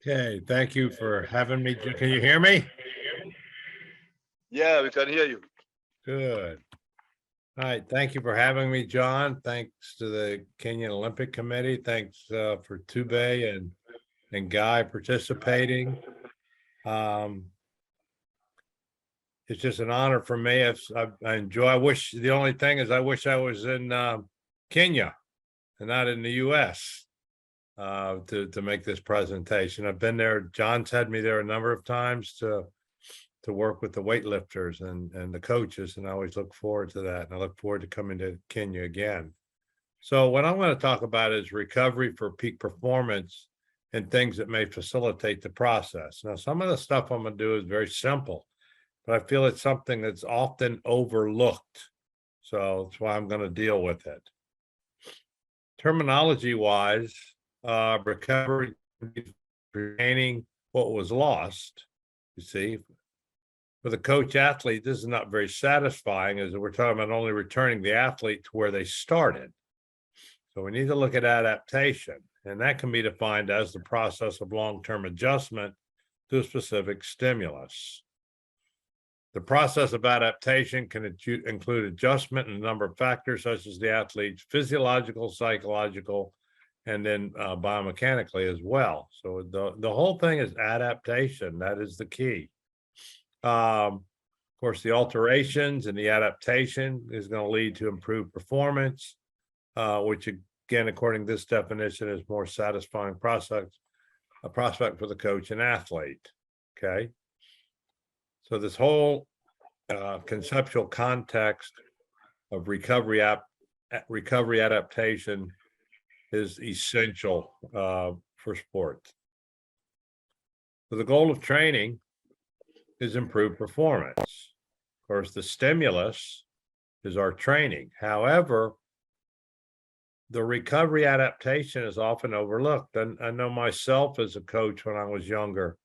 Okay, thank you for having me. Can you hear me? Yeah, we can hear you. Good. All right, thank you for having me, John. Thanks to the Kenyan Olympic Committee. Thanks for Tube and Guy participating. Um, it's just an honor for me. I enjoy. I wish the only thing is I wish I was in Kenya and not in the U.S. To make this presentation. I've been there. John's had me there a number of times to work with the weightlifters and the coaches, and I always look forward to that. And I look forward to coming to Kenya again. So what I'm going to talk about is recovery for peak performance and things that may facilitate the process. Now, some of the stuff I'm going to do is very simple, but I feel it's something that's often overlooked. So that's why I'm going to deal with it. Terminology wise, recovery, regaining what was lost, you see. For the coach athlete, this is not very satisfying, as we're talking about only returning the athlete to where they started. So we need to look at adaptation, and that can be defined as the process of long-term adjustment to a specific stimulus. The process of adaptation can include adjustment in a number of factors, such as the athlete's physiological, psychological, and then biomechanically as well. So the whole thing is adaptation. That is the key. Of course, the alterations and the adaptation is going to lead to improved performance, which again, according to this definition, is more satisfying prospect for the coach and athlete. Okay. So this whole conceptual context of recovery adaptation is essential for sports. So the goal of training is improved performance. Of course, the stimulus is our training. However, the recovery adaptation is often overlooked. And I know myself as a coach when I was younger,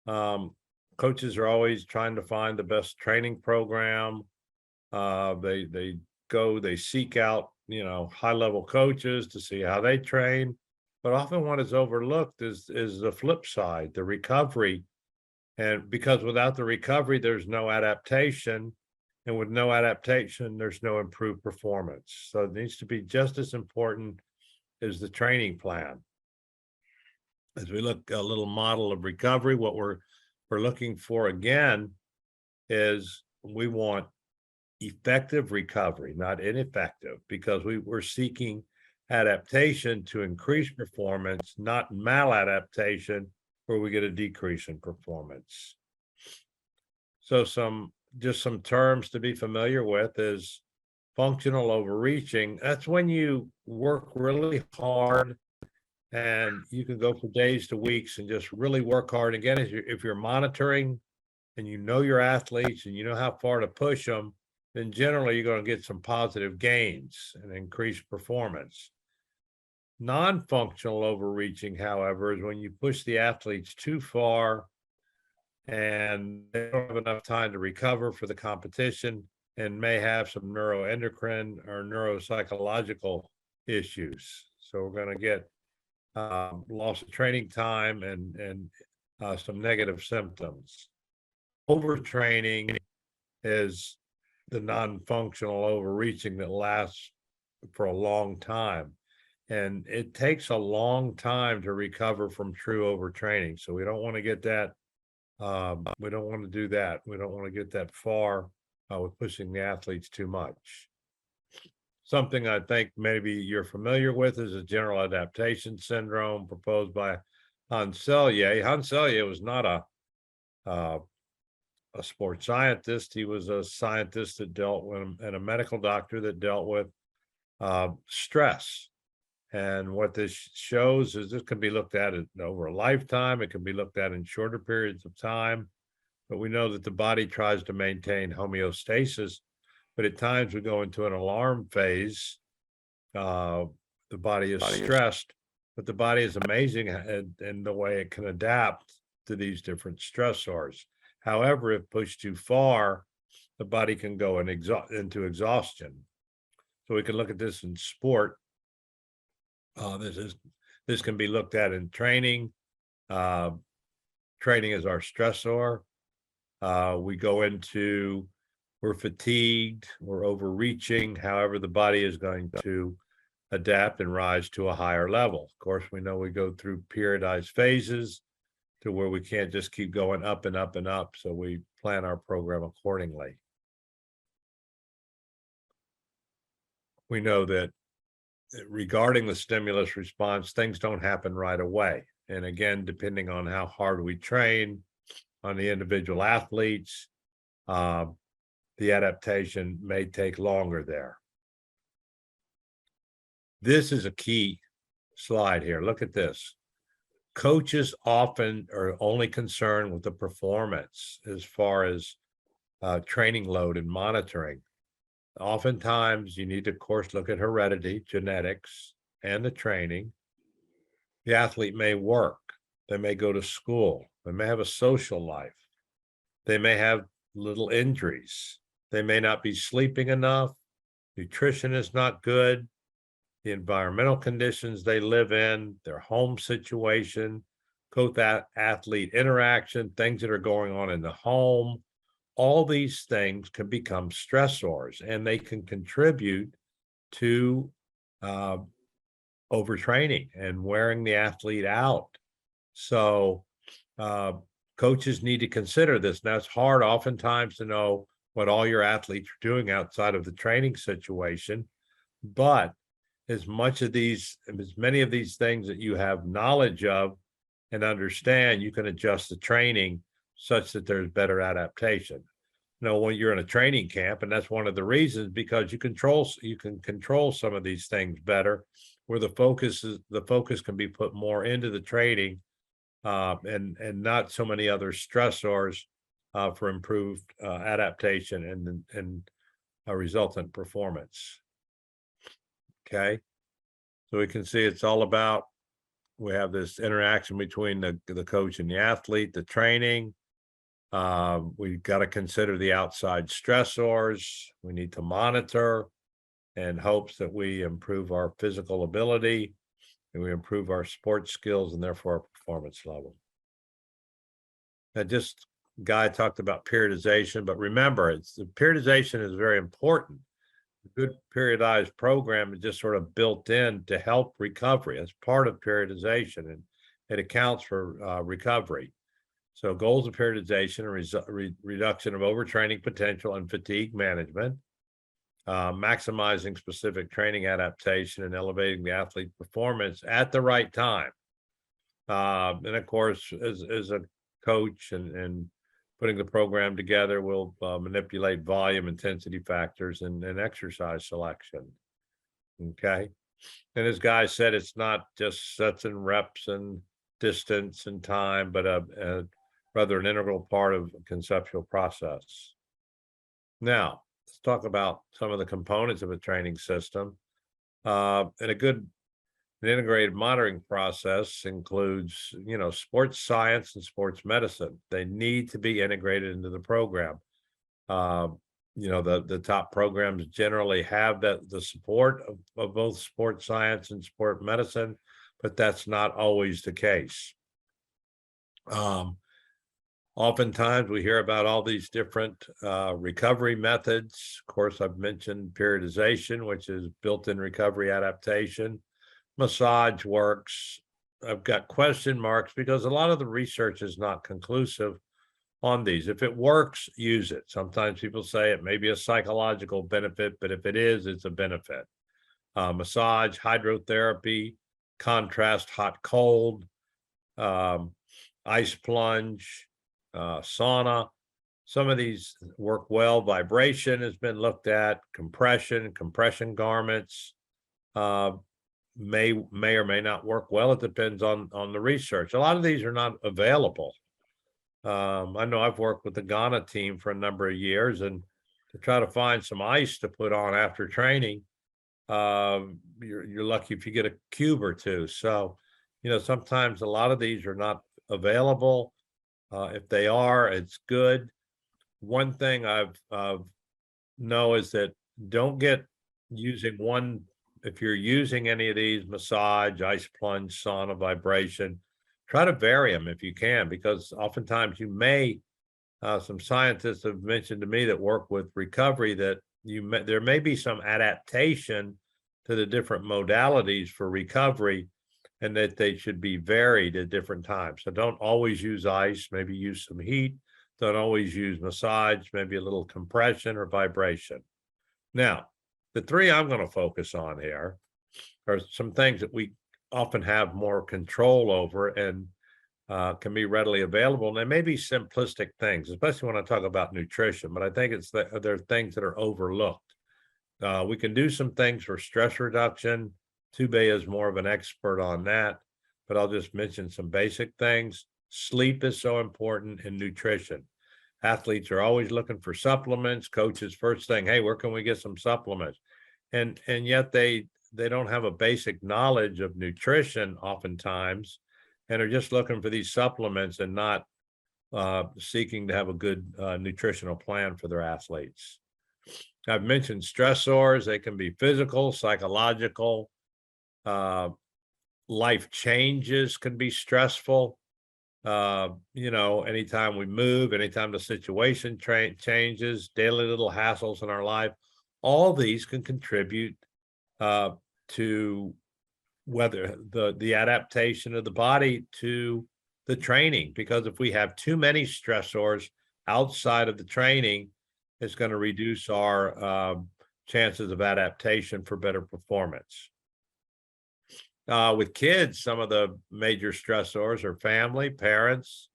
coaches are always trying to find the best training program. They seek out, high-level coaches to see how they train. But often what is overlooked is the flip side, the recovery. And because without the recovery, there's no adaptation. And with no adaptation, there's no improved performance. So it needs to be just as important as the training plan. As we look at a little model of recovery, what we're looking for again is we want effective recovery, not ineffective, because we're seeking adaptation to increase performance, not maladaptation where we get a decrease in performance. So some terms to be familiar with is functional overreaching. That's when you work really hard and you can go for days to weeks and just really work hard. Again, if you're monitoring and you know your athletes and you know how far to push them, then generally you're going to get some positive gains and increased performance. Non-functional overreaching, however, is when you push the athletes too far and they don't have enough time to recover for the competition and may have some neuroendocrine or neuropsychological issues. So we're going to get loss of training time and some negative symptoms. Overtraining is the non-functional overreaching that lasts for a long time. And it takes a long time to recover from true overtraining. So we don't want to get that. We don't want to do that. We don't want to get that far with pushing the athletes too much. Something I think maybe you're familiar with is a general adaptation syndrome proposed by Hans Selye. Hans Selye was not a sports scientist. He was a scientist that dealt with, and a medical doctor that dealt with stress. And what this shows is this can be looked at over a lifetime. It can be looked at in shorter periods of time. But we know that the body tries to maintain homeostasis. But at times we go into an alarm phase. The body is stressed, but the body is amazing in the way it can adapt to these different stressors. However, if pushed too far, the body can go into exhaustion. So we can look at this in sport. This can be looked at in training. uh, training is our stressor. We go into, we're fatigued, we're overreaching. However, the body is going to adapt and rise to a higher level. Of course, we know we go through periodized phases to where we can't just keep going up and up and up. So we plan our program accordingly. We know that regarding the stimulus response, things don't happen right away. And again, depending on how hard we train on the individual athletes, the adaptation may take longer there. This is a key slide here. Look at this. Coaches often are only concerned with the performance as far as training load and monitoring. Oftentimes, you need to, of course, look at heredity, genetics, and the training. The athlete may work. They may go to school. They may have a social life. They may have little injuries. They may not be sleeping enough. Nutrition is not good. The environmental conditions they live in, their home situation, coach-athlete interaction, things that are going on in the home, all these things can become stressors, and they can contribute to overtraining and wearing the athlete out. So coaches need to consider this. Now, it's hard oftentimes to know what all your athletes are doing outside of the training situation, but as many of these things that you have knowledge of and understand, you can adjust the training such that there's better adaptation. When you're in a training camp, and that's one of the reasons, because you can control some of these things better, where the focus can be put more into the training, and not so many other stressors for improved adaptation and a resultant performance. Okay, so we can see it's all about, we have this interaction between the coach and the athlete, the training. We've got to consider the outside stressors. We need to monitor in hopes that we improve our physical ability and we improve our sports skills and therefore our performance level. Now, just Guy talked about periodization, but remember, the periodization is very important. A good periodized program is just sort of built in to help recovery as part of periodization, and it accounts for recovery. So goals of periodization are reduction of overtraining potential and fatigue management, maximizing specific training adaptation, and elevating the athlete performance at the right time. And of course, as a coach and putting the program together, we'll manipulate volume, intensity factors, and exercise selection. Okay. And as Guy said, it's not just sets and reps and distance and time, but rather an integral part of the conceptual process. Now, let's talk about some of the components of a training system. And an integrated monitoring process includes, sports science and sports medicine. They need to be integrated into the program. The top programs generally have the support of both sports science and sport medicine, but that's not always the case. Oftentimes we hear about all these different recovery methods. Of course, I've mentioned periodization, which is built-in recovery adaptation. Massage works. I've got question marks because a lot of the research is not conclusive on these. If it works, use it. Sometimes people say it may be a psychological benefit, but if it is, it's a benefit. Massage, hydrotherapy, contrast, hot, cold, ice plunge, sauna. Some of these work well. Vibration has been looked at. Compression garments may or may not work well. It depends on the research. A lot of these are not available. I know I've worked with the Ghana team for a number of years, and to try to find some ice to put on after training, you're lucky if you get a cube or two. So, sometimes a lot of these are not available. If they are, it's good. One thing I've know is that don't get using one. If you're using any of these, massage, ice plunge, sauna, vibration, try to vary them if you can, because oftentimes you may, some scientists have mentioned to me that work with recovery that there may be some adaptation to the different modalities for recovery, and that they should be varied at different times. So don't always use ice, maybe use some heat. Don't always use massage, maybe a little compression or vibration. Now, the three I'm going to focus on here are some things that we often have more control over and can be readily available. And they may be simplistic things, especially when I talk about nutrition, but I think they're things that are overlooked. We can do some things for stress reduction. Tube is more of an expert on that, but I'll just mention some basic things. Sleep is so important, in nutrition. Athletes are always looking for supplements. Coaches, first thing, hey, where can we get some supplements? And yet they don't have a basic knowledge of nutrition oftentimes, and are just looking for these supplements and not seeking to have a good nutritional plan for their athletes. I've mentioned stressors. They can be physical, psychological. Life changes can be stressful. Anytime we move, anytime the situation changes, daily little hassles in our life, all these can contribute to whether the adaptation of the body to the training. Because if we have too many stressors outside of the training, it's going to reduce our chances of adaptation for better performance. With kids, some of the major stressors are family, parents,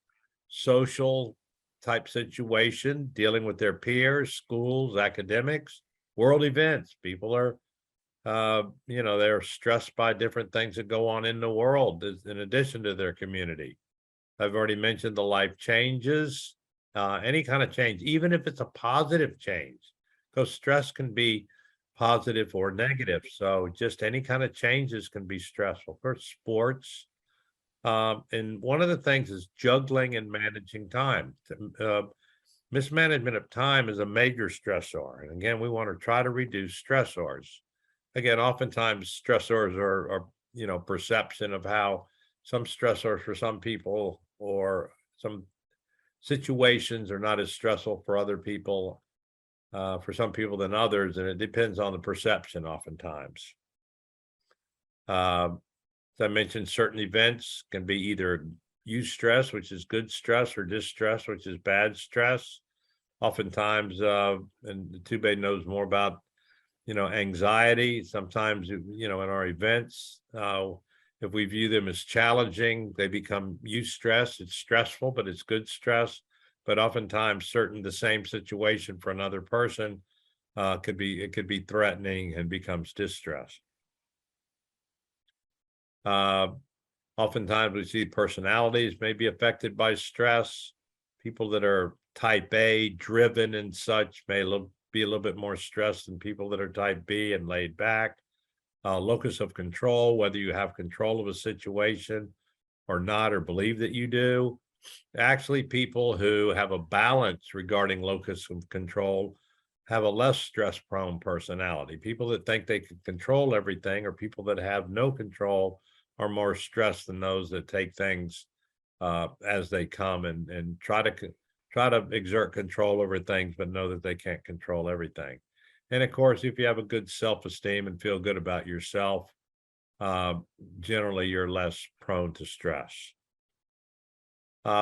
social type situation, dealing with their peers, schools, academics, world events. People are, they're stressed by different things that go on in the world in addition to their community. I've already mentioned the life changes, any kind of change, even if it's a positive change, because stress can be positive or negative. So just any kind of changes can be stressful. For sports, and one of the things is juggling and managing time. Mismanagement of time is a major stressor. And again, we want to try to reduce stressors. Again, oftentimes stressors are perception of how some stressors for some people or some situations are not as stressful for other people, for some people than others, and it depends on the perception oftentimes. As I mentioned, certain events can be either eustress, which is good stress, or distress, which is bad stress. Oftentimes, and Tube knows more about, anxiety. Sometimes, in our events, if we view them as challenging, they become eustress. It's stressful, but it's good stress. But oftentimes, the same situation for another person could be threatening and becomes distress. Oftentimes, we see personalities may be affected by stress. People that are type A, driven and such, may be a little bit more stressed than people that are type B and laid back. Locus of control, whether you have control of a situation or not, or believe that you do. Actually, people who have a balance regarding locus of control have a less stress-prone personality. People that think they can control everything, or people that have no control, are more stressed than those that take things as they come and try to exert control over things, but know that they can't control everything. And of course, if you have a good self-esteem and feel good about yourself, generally you're less prone to stress.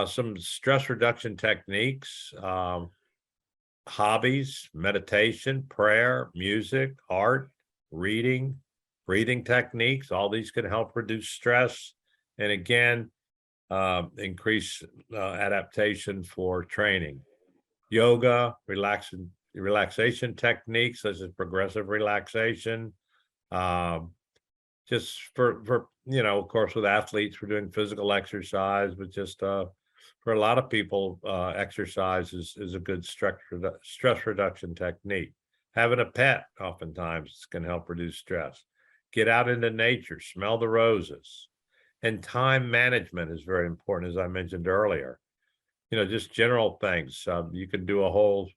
Some stress reduction techniques, hobbies, meditation, prayer, music, art, reading, breathing techniques. All these can help reduce stress. And again, increase adaptation for training. Yoga, relaxation techniques such as progressive relaxation. Just for of course, with athletes, we're doing physical exercise, but just for a lot of people, exercise is a good stress reduction technique. Having a pet oftentimes can help reduce stress. Get out into nature, smell the roses. And time management is very important, as I mentioned earlier. Just general things. You can do a whole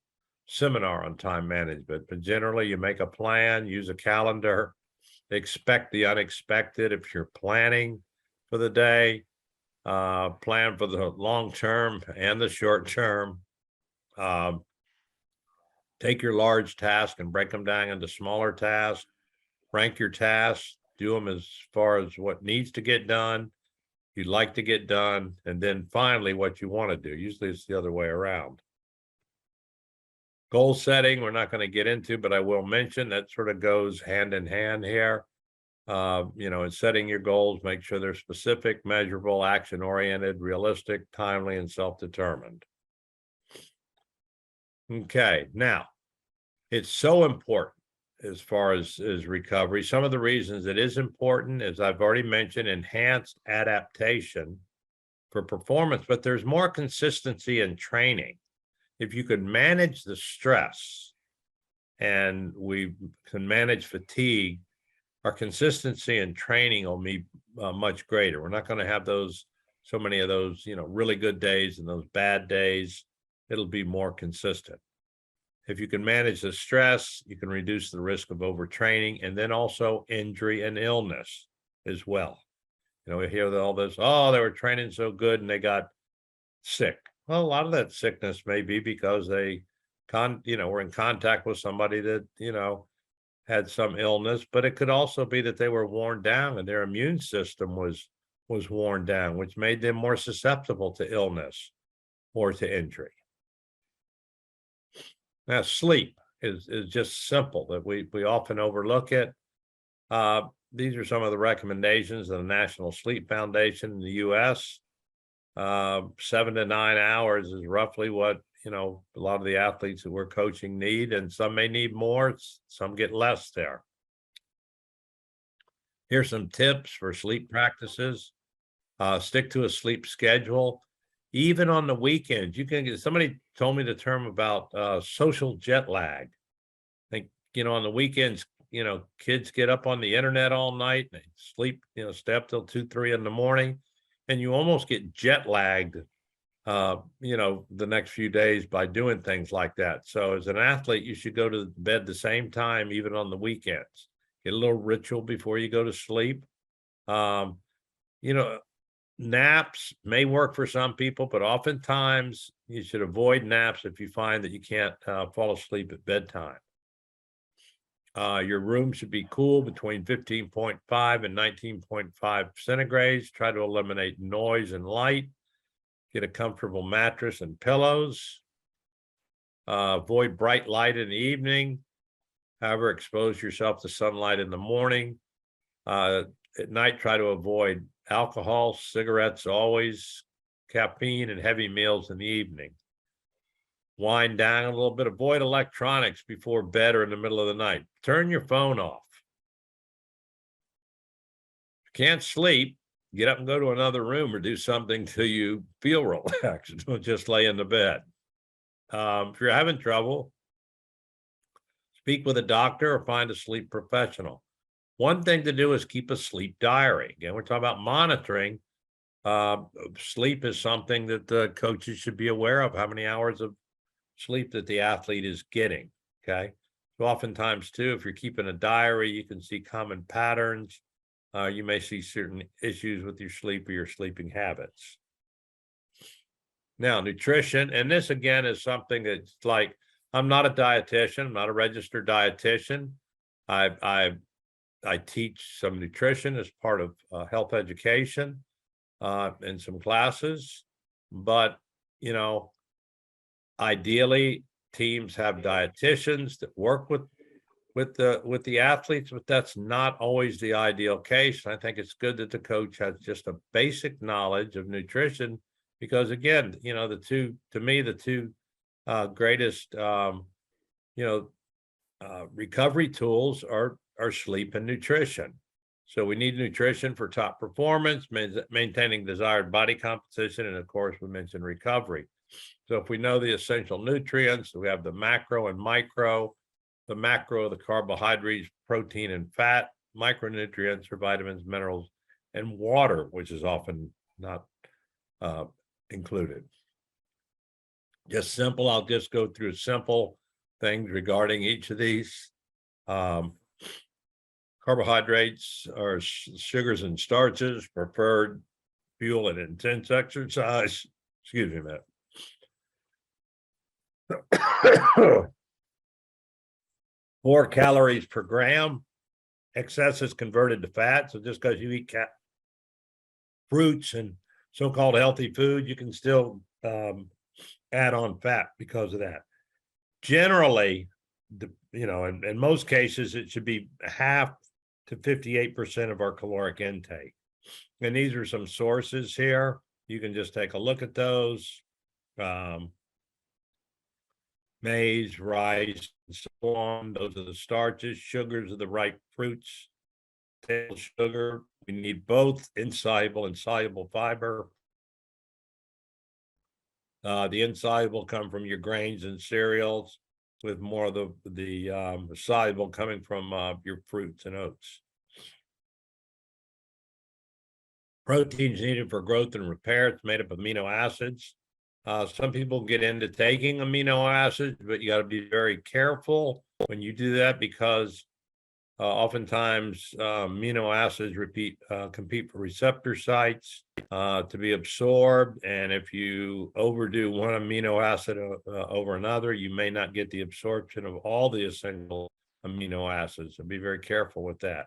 seminar on time management, but generally you make a plan, use a calendar, expect the unexpected if you're planning for the day. plan for the long term and the short term. Um, take your large tasks and break them down into smaller tasks. Rank your tasks, do them as far as what needs to get done, you'd like to get done, and then finally what you want to do. Usually it's the other way around. Goal setting, we're not going to get into, but I will mention that sort of goes hand in hand here. In setting your goals, make sure they're specific, measurable, action-oriented, realistic, timely, and self-determined. Okay, now, it's so important as far as recovery. Some of the reasons it is important, as I've already mentioned, enhanced adaptation for performance, but there's more consistency in training. If you could manage the stress and we can manage fatigue, our consistency in training will be much greater. We're not going to have so many of those, really good days and those bad days. It'll be more consistent. If you can manage the stress, you can reduce the risk of overtraining, and then also injury and illness as well. We hear all this, oh, they were training so good and they got sick. Well, a lot of that sickness may be because they were in contact with somebody that, had some illness, but it could also be that they were worn down and their immune system was worn down, which made them more susceptible to illness or to injury. Now, sleep is just simple that we often overlook it. These are some of the recommendations of the National Sleep Foundation in the U.S. 7 to 9 hours is roughly what, a lot of the athletes that we're coaching need, and some may need more, some get less there. Here's some tips for sleep practices. Stick to a sleep schedule. Even on the weekends, you can get, somebody told me the term about social jet lag. I think, on the weekends, kids get up on the internet all night, and they sleep, stay up till 2, 3 in the morning, and you almost get jet lagged, the next few days by doing things like that. So as an athlete, you should go to bed the same time, even on the weekends. Get a little ritual before you go to sleep. Naps may work for some people, but oftentimes you should avoid naps if you find that you can't fall asleep at bedtime. Your room should be cool between 15.5 and 19.5 centigrades. Try to eliminate noise and light. Get a comfortable mattress and pillows. Avoid bright light in the evening. However, expose yourself to sunlight in the morning. At night, try to avoid alcohol, cigarettes, always, caffeine, and heavy meals in the evening. Wind down a little bit. Avoid electronics before bed or in the middle of the night. Turn your phone off. If you can't sleep, get up and go to another room or do something till you feel relaxed. Don't just lay in the bed. If you're having trouble, speak with a doctor or find a sleep professional. One thing to do is keep a sleep diary. Again, we're talking about monitoring. Sleep is something that the coaches should be aware of, how many hours of sleep that the athlete is getting. Okay. So oftentimes too, if you're keeping a diary, you can see common patterns. You may see certain issues with your sleep or your sleeping habits. Now, nutrition, and this again is something that's like, I'm not a dietitian, I'm not a registered dietitian. I teach some nutrition as part of health education in some classes, but ideally teams have dietitians that work with the athletes, but that's not always the ideal case. I think it's good that the coach has just a basic knowledge of nutrition, because again, the two greatest recovery tools are sleep and nutrition. So we need nutrition for top performance, maintaining desired body composition, and of course we mentioned recovery. So if we know the essential nutrients, we have the macro and micro. The macro, the carbohydrates, protein, and fat. Micronutrients are vitamins, minerals, and water, which is often not included. Just simple. I'll just go through simple things regarding each of these. Carbohydrates are sugars and starches. Preferred fuel and intense exercise. Excuse me a minute. 4 calories per gram. Excess is converted to fat. So just because you eat fruits and so-called healthy food, you can still add on fat because of that. Generally, in most cases, it should be half to 58% of our caloric intake. And these are some sources here. You can just take a look at those. Maize, rice, and so on. Those are the starches. Sugars are the ripe fruits. Table sugar. We need both insoluble and soluble fiber. The insoluble come from your grains and cereals, with more of the soluble coming from your fruits and oats. Proteins needed for growth and repair. It's made up of amino acids. Some people get into taking amino acids, but you got to be very careful when you do that, because oftentimes amino acids compete for receptor sites to be absorbed. And if you overdo one amino acid over another, you may not get the absorption of all the essential amino acids. So be very careful with that.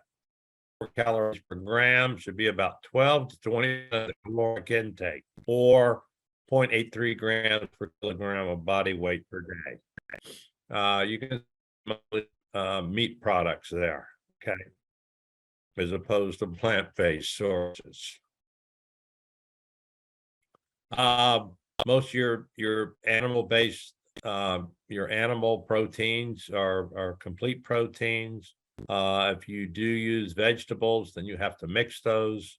4 calories per gram should be about 12 to 20 caloric intake, or 0.83 grams per kilogram of body weight per day. You can meat products there, okay, as opposed to plant-based sources. Most of your animal-based, your animal proteins are complete proteins. If you do use vegetables, then you have to mix those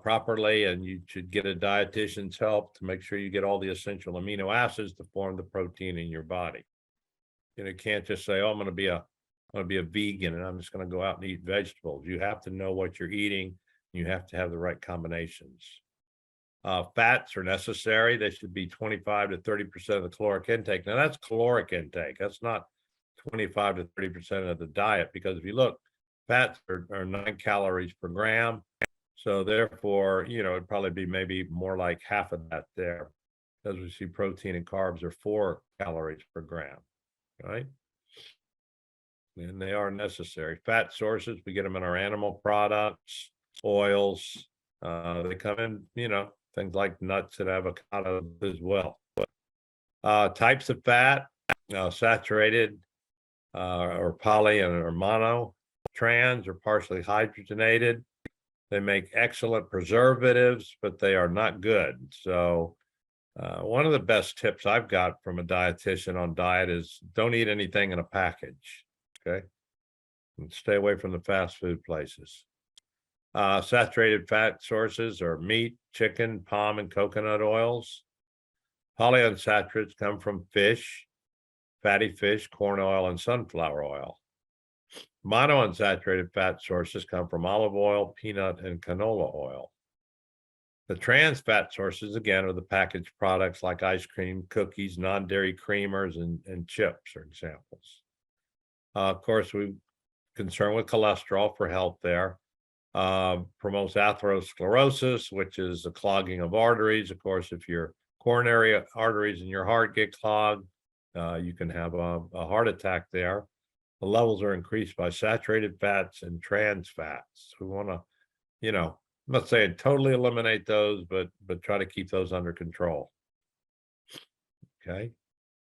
properly, and you should get a dietitian's help to make sure you get all the essential amino acids to form the protein in your body. You can't just say, "Oh, I'm going to be a vegan and I'm just going to go out and eat vegetables." You have to know what you're eating. You have to have the right combinations. Fats are necessary. They should be 25 to 30% of the caloric intake. Now that's caloric intake. That's not 25 to 30% of the diet, because if you look, fats are 9 calories per gram. So therefore, it'd probably be maybe more like half of that there, as we see protein and carbs are 4 calories per gram, right? And they are necessary. Fat sources, we get them in our animal products, oils. They come in, things like nuts and avocados as well. Types of fat, saturated, or poly or mono, trans, or partially hydrogenated. They make excellent preservatives, but they are not good. So one of the best tips I've got from a dietitian on diet is don't eat anything in a package, okay? And stay away from the fast food places. Saturated fat sources are meat, chicken, palm, and coconut oils. Polyunsaturates come from fish, fatty fish, corn oil, and sunflower oil. Monounsaturated fat sources come from olive oil, peanut, and canola oil. The trans fat sources, again, are the packaged products like ice cream, cookies, non-dairy creamers, and chips are examples. Of course, we're concerned with cholesterol for health there. Promotes atherosclerosis, which is a clogging of arteries. Of course, if your coronary arteries in your heart get clogged, you can have a heart attack there. The levels are increased by saturated fats and trans fats. We want to, I'm not saying totally eliminate those, but try to keep those under control. Okay.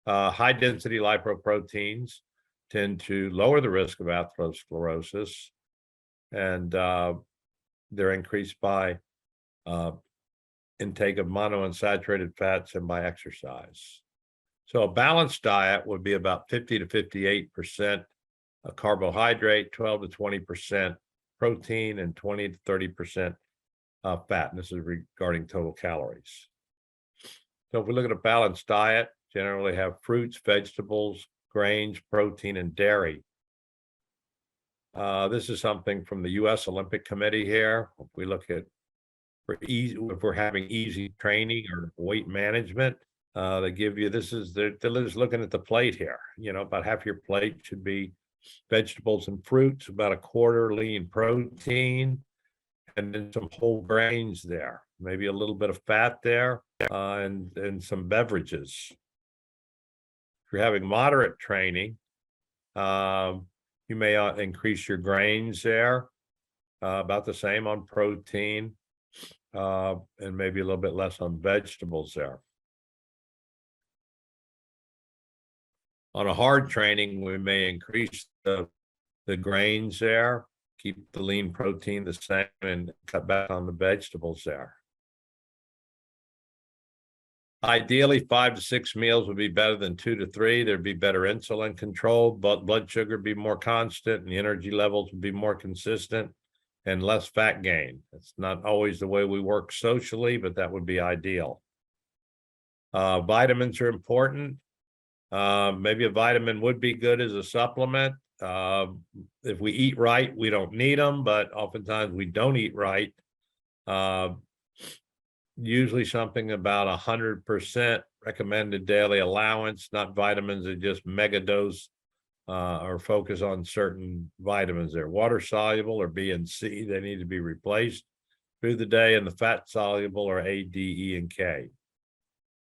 High density lipoproteins tend to lower the risk of atherosclerosis, and they're increased by intake of monounsaturated fats and by exercise. So a balanced diet would be about 50 to 58% carbohydrate, 12 to 20% protein, and 20 to 30% fat. And this is regarding total calories. So if we look at a balanced diet, generally have fruits, vegetables, grains, protein, and dairy. This is something from the U.S. Olympic Committee here. If we look at if we're having easy training or weight management, they give you, they're just looking at the plate here. About half your plate should be vegetables and fruits, about a quarter lean protein, and then some whole grains there, maybe a little bit of fat there, and some beverages. If you're having moderate training, you may increase your grains there, about the same on protein, and maybe a little bit less on vegetables there. On a hard training, we may increase the grains there, keep the lean protein the same, and cut back on the vegetables there. Ideally, 5 to 6 meals would be better than 2 to 3. There'd be better insulin control, but blood sugar would be more constant, and the energy levels would be more consistent, and less fat gain. It's not always the way we work socially, but that would be ideal. Vitamins are important. Maybe a vitamin would be good as a supplement. If we eat right, we don't need them, but oftentimes we don't eat right. Usually something about 100% recommended daily allowance, not vitamins that just mega dose or focus on certain vitamins. They're water soluble or B and C. They need to be replaced through the day, and the fat soluble are A, D, E, and K.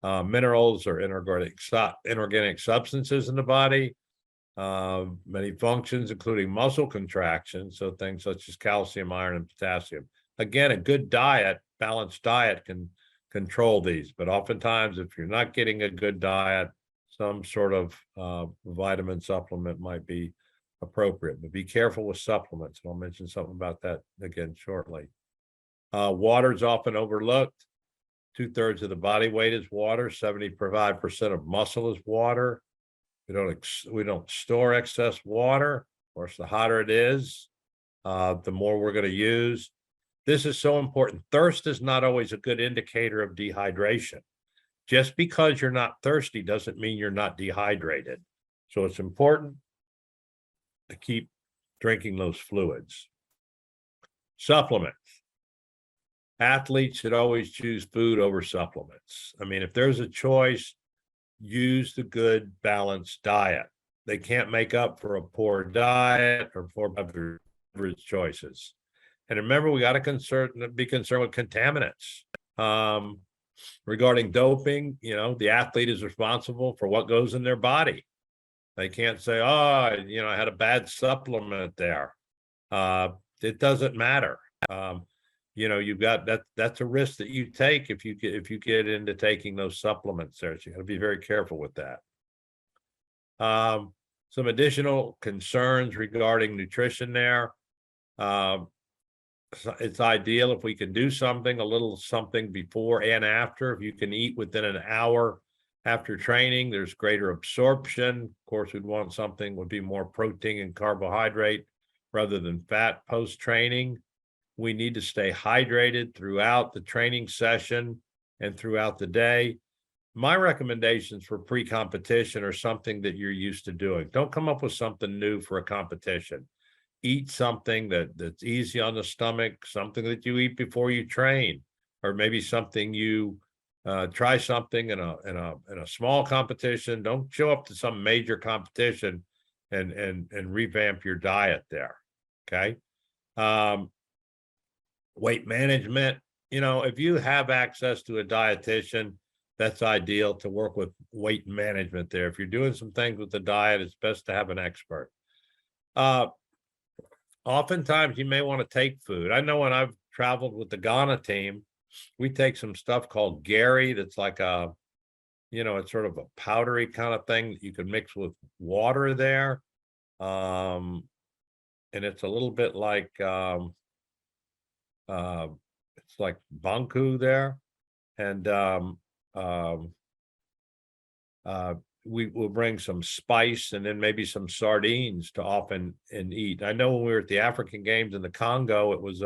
Minerals or inorganic substances in the body, many functions, including muscle contraction. So things such as calcium, iron, and potassium. Again, a good diet, balanced diet, can control these, but oftentimes if you're not getting a good diet, some sort of vitamin supplement might be appropriate, but be careful with supplements. And I'll mention something about that again shortly. Water is often overlooked. 2/3 of the body weight is water. 75% of muscle is water. We don't store excess water. Of course, the hotter it is, the more we're going to use. This is so important. Thirst is not always a good indicator of dehydration. Just because you're not thirsty doesn't mean you're not dehydrated. So it's important to keep drinking those fluids. Supplements. Athletes should always choose food over supplements. I mean, if there's a choice, use the good balanced diet. They can't make up for a poor diet or poor beverage choices. And remember, we got to be concerned with contaminants. Regarding doping, the athlete is responsible for what goes in their body. They can't say, I had a bad supplement there. It doesn't matter. You've got that's a risk that you take if you get into taking those supplements there. So you got to be very careful with that. Some additional concerns regarding nutrition there. It's ideal if we can do a little something before and after. If you can eat within an hour after training, there's greater absorption. Of course, we'd want something would be more protein and carbohydrate rather than fat post-training. We need to stay hydrated throughout the training session and throughout the day. My recommendations for pre-competition are something that you're used to doing. Don't come up with something new for a competition. Eat something that's easy on the stomach, something that you eat before you train, or maybe something you try something in a small competition. Don't show up to some major competition and revamp your diet there. Okay. Weight management, if you have access to a dietitian, that's ideal to work with weight management there. If you're doing some things with the diet, it's best to have an expert. Oftentimes you may want to take food. I know when I've traveled with the Ghana team, we take some stuff called Gary. That's like it's sort of a powdery kind of thing that you can mix with water there. And it's a little bit like, it's like banku there. And we will bring some spice and then maybe some sardines to often and eat. I know when we were at the African Games in the Congo, it was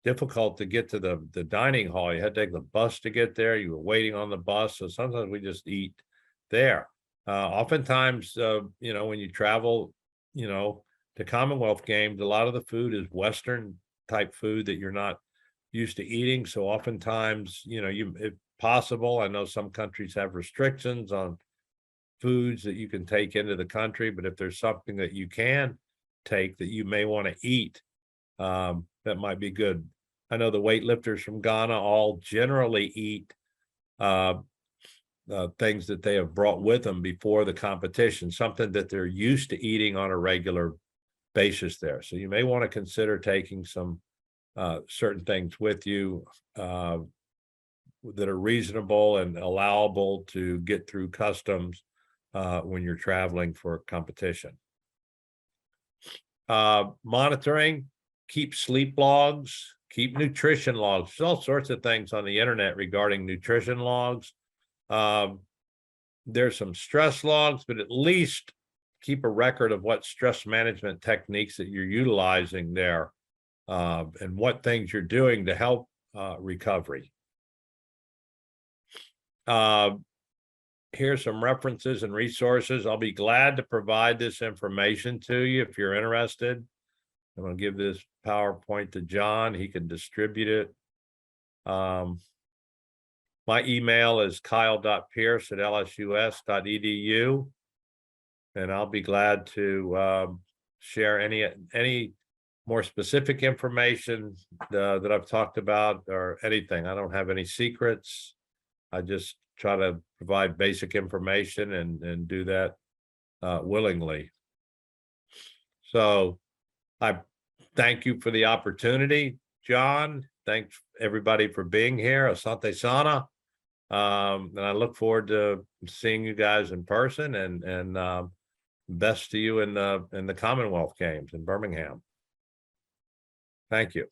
difficult to get to the dining hall. You had to take the bus to get there. You were waiting on the bus. So sometimes we just eat there. Oftentimes, when you travel, to Commonwealth Games, a lot of the food is Western type food that you're not used to eating. So oftentimes, if possible, I know some countries have restrictions on foods that you can take into the country, but if there's something that you can take that you may want to eat, that might be good. I know the weightlifters from Ghana all generally eat things that they have brought with them before the competition, something that they're used to eating on a regular basis there. So you may want to consider taking some certain things with you that are reasonable and allowable to get through customs when you're traveling for competition. Monitoring, keep sleep logs, keep nutrition logs. There's all sorts of things on the internet regarding nutrition logs. There's some stress logs, but at least keep a record of what stress management techniques that you're utilizing there and what things you're doing to help recovery. Here's some references and resources. I'll be glad to provide this information to you if you're interested. I'm going to give this PowerPoint to John. He can distribute it. My email is kyle.pierce@lsus.edu, and I'll be glad to share any more specific information that I've talked about or anything. I don't have any secrets. I just try to provide basic information and do that willingly. So I thank you for the opportunity, John. Thanks everybody for being here. Asante Sana. And I look forward to seeing you guys in person and best to you in the Commonwealth Games in Birmingham. Thank you.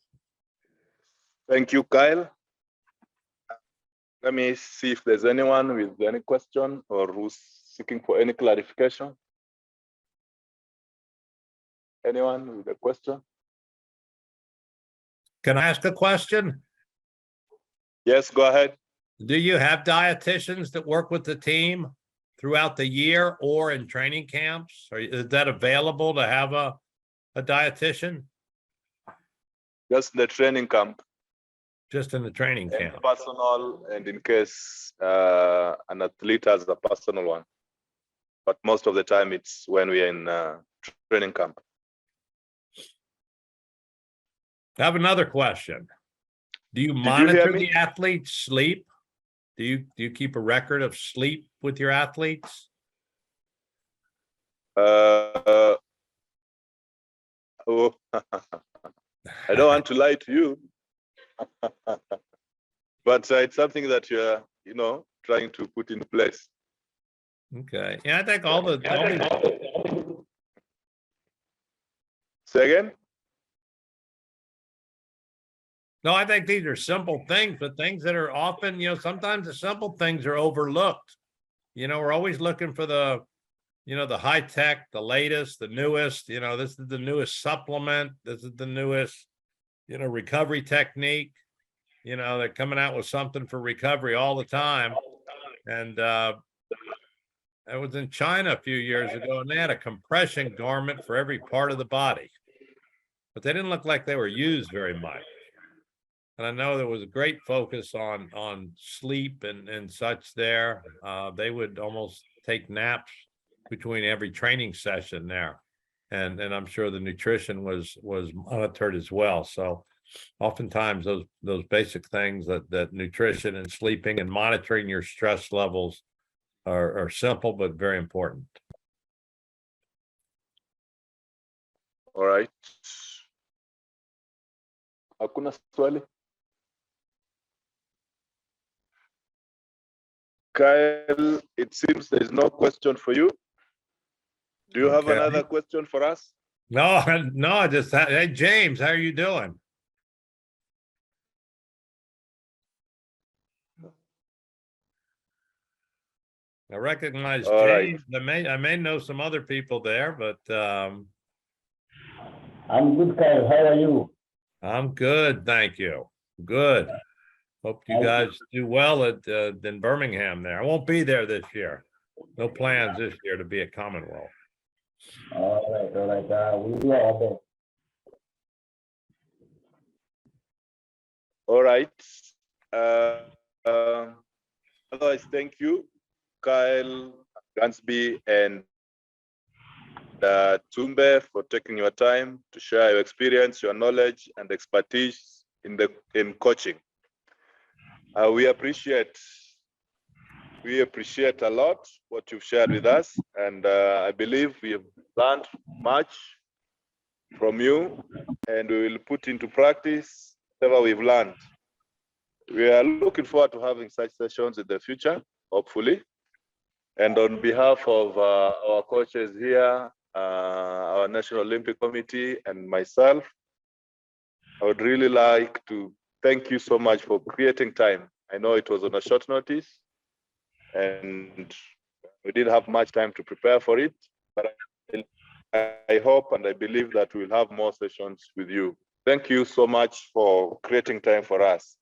Thank you, Kyle. Let me see if there's anyone with any question or who's seeking for any clarification. Anyone with a question? Can I ask a question? Yes, go ahead. Do you have dietitians that work with the team throughout the year or in training camps? Or is that available to have a dietitian? Just the training camp. Just in the training And camp. personal, and in case an athlete has a personal one. But most of the time it's when we are in training camp. I have another question. Do you you monitor hear me? the athletes' sleep? Do you keep a record of sleep with your athletes? Oh, I don't want to lie to you, but it's something that you're, trying to put in place. Okay. Yeah, I think all the Say again? no, I think these are simple things, but things that are often, sometimes the simple things are overlooked. We're always looking for the high tech, the latest, the newest, this is the newest supplement. This is the newest, recovery technique. They're coming out with something for recovery all the time. And I was in China a few years ago and they had a compression garment for every part of the body, but they didn't look like they were used very much. And I know there was a great focus on sleep and such there. They would almost take naps between every training session there. And I'm sure the nutrition was monitored as well. So oftentimes those basic things that nutrition and sleeping and monitoring your stress levels are simple but very important. All right. Hakuna swali? Kyle, it seems there is no question for you. Do you have Okay. another question for us? No, just hey, James, how are you doing? I recognize All James. right. I may know some other people there, but I'm good, Kyle. How are you? I'm good, thank you. Good. Hope you guys do well in Birmingham there. I won't be there this year. No plans this year to be at Commonwealth. All right. We do our best. All right. Otherwise, thank you, Kyle, Gansby, and Tumbe, for taking your time to share your experience, your knowledge, and expertise in coaching. We appreciate a lot what you've shared with us, and I believe we have learned much from you, and we will put into practice whatever we've learned. We are looking forward to having such sessions in the future, hopefully. And on behalf of our coaches here, our National Olympic Committee, and myself, I would really like to thank you so much for creating time. I know it was on a short notice, and we didn't have much time to prepare for it, but I hope and I believe that we'll have more sessions with you. Thank you so much for creating time for us.